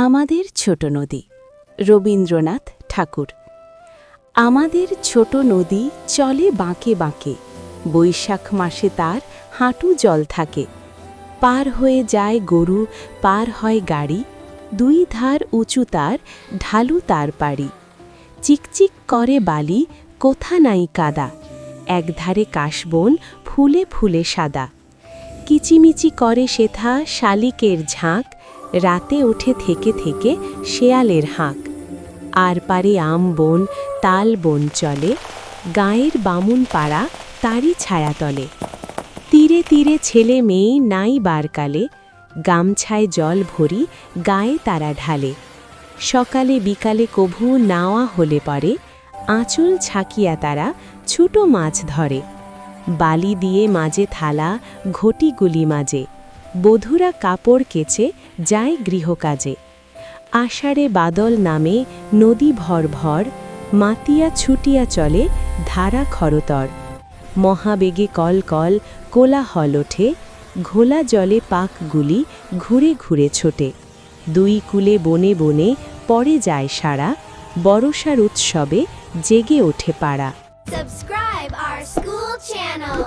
আমাদের ছোট নদী রবীন্দ্রনাথ ঠাকুর। আমাদের ছোট নদী চলে বাঁকে বাঁকে, বৈশাখ মাসে তার হাঁটু জল থাকে। পার হয়ে যায় গরু, পার হয় গাড়ি, দুই ধার উঁচু তার, ঢালু তার পাড়ি। চিকচিক করে বালি, কোথা নাই কাদা, একধারে কাশবন ফুলে ফুলে সাদা। কিচিমিচি করে সেথা শালিকের ঝাঁক, রাতে ওঠে থেকে থেকে শেয়ালের হাঁক। আর পারে আম বন, তাল বন চলে, গাঁয়ের বামুন পাড়া তারই ছায়াতলে। তীরে তীরে ছেলে মেয়ে নাই বারকালে, গামছায় জল ভরি গায়ে তারা ঢালে। সকালে বিকালে কভু নাওয়া হলে পরে, আঁচল ছাকিয়া তারা ছোটো মাছ ধরে। বালি দিয়ে মাঝে থালা ঘটিগুলি মাঝে, বধূরা কাপড় কেচে যায় গৃহকাজে। আষাঢ়ে বাদল নামে নদী ভর ভর, মাতিয়া ছুটিয়া চলে ধারা খরতর। মহাবেগে কল কল কোলাহল ওঠে, ঘোলা জলে পাকগুলি ঘুরে ঘুরে ছোটে। দুই কূলে বনে বনে পড়ে যায় সারা, বরষার উৎসবে জেগে ওঠে পাড়া। Subscribe our school channel.